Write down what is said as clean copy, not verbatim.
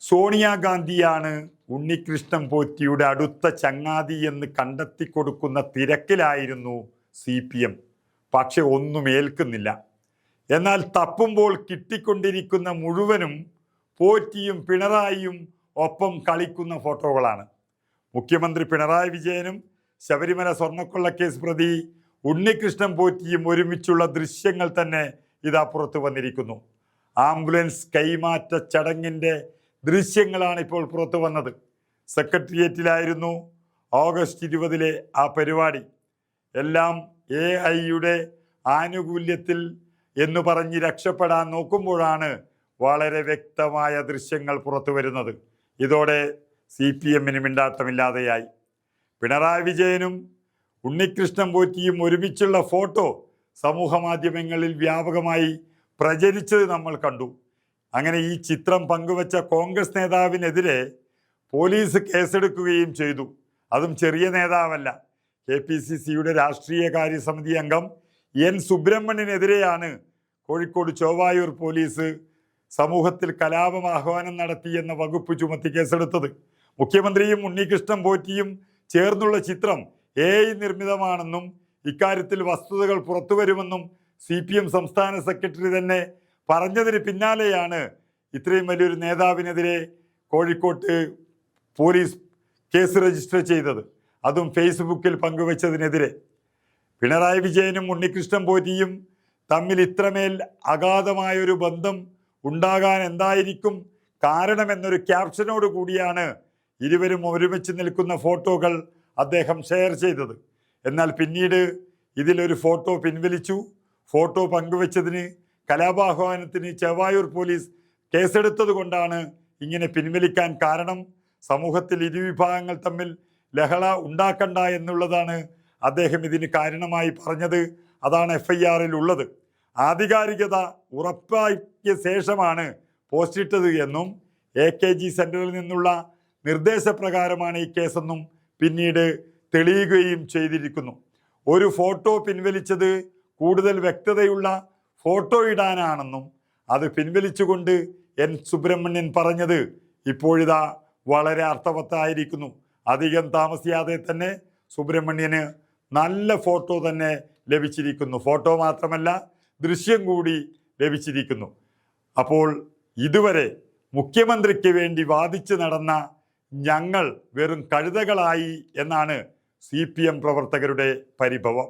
സോണിയാഗാന്ധിയാണ് ഉണ്ണികൃഷ്ണൻ പോറ്റിയുടെ അടുത്ത ചങ്ങാതി എന്ന് കണ്ടെത്തി കൊടുക്കുന്ന തിരക്കിലായിരുന്നു CPM. പക്ഷെ ഒന്നും ഏൽക്കുന്നില്ല. എന്നാൽ തപ്പുമ്പോൾ കിട്ടിക്കൊണ്ടിരിക്കുന്ന മുഴുവനും പോറ്റിയും പിണറായിയും ഒപ്പം കളിക്കുന്ന ഫോട്ടോകളാണ്. മുഖ്യമന്ത്രി പിണറായി വിജയനും ശബരിമല സ്വർണ്ണക്കൊള്ളക്കേസ് പ്രതി ഉണ്ണികൃഷ്ണൻ പോറ്റിയും ഒരുമിച്ചുള്ള ദൃശ്യങ്ങൾ തന്നെ ഇതാ പുറത്തു വന്നിരിക്കുന്നു. ആംബുലൻസ് കൈമാറ്റ ചടങ്ങിൻ്റെ ദൃശ്യങ്ങളാണ് ഇപ്പോൾ പുറത്തു വന്നത്. സെക്രട്ടേറിയറ്റിലായിരുന്നു ഓഗസ്റ്റ് 20 ആ പരിപാടി. എല്ലാം AI ആനുകൂല്യത്തിൽ എന്ന് പറഞ്ഞ് രക്ഷപ്പെടാൻ നോക്കുമ്പോഴാണ് വളരെ വ്യക്തമായ ദൃശ്യങ്ങൾ പുറത്തു വരുന്നത്. ഇതോടെ CPMന് മിണ്ടാട്ടമില്ലാതെയായി. പിണറായി വിജയനും ഉണ്ണികൃഷ്ണൻ പോറ്റിയും ഒരുമിച്ചുള്ള ഫോട്ടോ സമൂഹ മാധ്യമങ്ങളിൽ വ്യാപകമായി പ്രചരിച്ചത് നമ്മൾ കണ്ടു. അങ്ങനെ ഈ ചിത്രം പങ്കുവച്ച കോൺഗ്രസ് നേതാവിനെതിരെ പോലീസ് കേസെടുക്കുകയും ചെയ്തു. അതും ചെറിയ നേതാവല്ല. KPCCയുടെ രാഷ്ട്രീയകാര്യ സമിതി അംഗം N സുബ്രഹ്മണ്യനെതിരെയാണ് കോഴിക്കോട് ചോവായൂർ പോലീസ് സമൂഹത്തിൽ കലാപം ആഹ്വാനം നടത്തിയെന്ന വകുപ്പ് ചുമത്തി കേസെടുത്തത്. മുഖ്യമന്ത്രിയും ഉണ്ണികൃഷ്ണൻ പോറ്റിയും ചേർന്നുള്ള ചിത്രം AI നിർമ്മിതമാണെന്നും ഇക്കാര്യത്തിൽ വസ്തുതകൾ പുറത്തുവരുമെന്നും CPM സംസ്ഥാന സെക്രട്ടറി തന്നെ പറഞ്ഞതിന് പിന്നാലെയാണ് ഇത്രയും വലിയൊരു നേതാവിനെതിരെ കോഴിക്കോട്ട് പോലീസ് കേസ് രജിസ്റ്റർ ചെയ്തത്. അതും ഫേസ്ബുക്കിൽ പങ്കുവച്ചതിനെതിരെ. പിണറായി വിജയനും ഉണ്ണികൃഷ്ണൻ പോറ്റിയും തമ്മിൽ ഇത്രമേൽ അഗാധമായൊരു ബന്ധം ഉണ്ടാകാൻ എന്തായിരിക്കും കാരണമെന്നൊരു ക്യാപ്ഷനോട് കൂടിയാണ് ഇരുവരും ഒരുമിച്ച് നിൽക്കുന്ന ഫോട്ടോകൾ അദ്ദേഹം ഷെയർ ചെയ്തത്. എന്നാൽ പിന്നീട് ഇതിലൊരു ഫോട്ടോ പിൻവലിച്ചു. ഫോട്ടോ പങ്കുവച്ചതിന് കലാപാഹ്വാനത്തിന് ചെവായൂർ പോലീസ് കേസെടുത്തത് കൊണ്ടാണ് ഇങ്ങനെ പിൻവലിക്കാൻ കാരണം. സമൂഹത്തിൽ ഇരുവിഭാഗങ്ങൾ തമ്മിൽ ലഹള ഉണ്ടാക്കണ്ട എന്നുള്ളതാണ് അദ്ദേഹം ഇതിന് കാരണമായി പറഞ്ഞത്. അതാണ് FIR ഉള്ളത്. ആധികാരികത ഉറപ്പാക്കിയ ശേഷമാണ് പോസ്റ്റ് ഇട്ടത് എന്നും AKG സെന്ററിൽ നിന്നുള്ള നിർദ്ദേശപ്രകാരമാണ് ഈ കേസെന്നും പിന്നീട് തെളിയുകയും ചെയ്തിരിക്കുന്നു. ഒരു ഫോട്ടോ പിൻവലിച്ചത് കൂടുതൽ വ്യക്തതയുള്ള ഫോട്ടോ ഇടാനാണെന്നും അത് പിൻവലിച്ചുകൊണ്ട് N സുബ്രഹ്മണ്യൻ പറഞ്ഞത് ഇപ്പോഴിതാ വളരെ അർത്ഥവത്തായിരിക്കുന്നു. അധികം താമസിയാതെ തന്നെ സുബ്രഹ്മണ്യന് നല്ല ഫോട്ടോ തന്നെ ലഭിച്ചിരിക്കുന്നു. ഫോട്ടോ മാത്രമല്ല, ദൃശ്യം കൂടി ലഭിച്ചിരിക്കുന്നു. അപ്പോൾ ഇതുവരെ മുഖ്യമന്ത്രിക്ക് വേണ്ടി വാദിച്ചു നടന്ന ഞങ്ങൾ വെറും കഴുതകളായി എന്നാണ് CPM പ്രവർത്തകരുടെ പരിഭവം.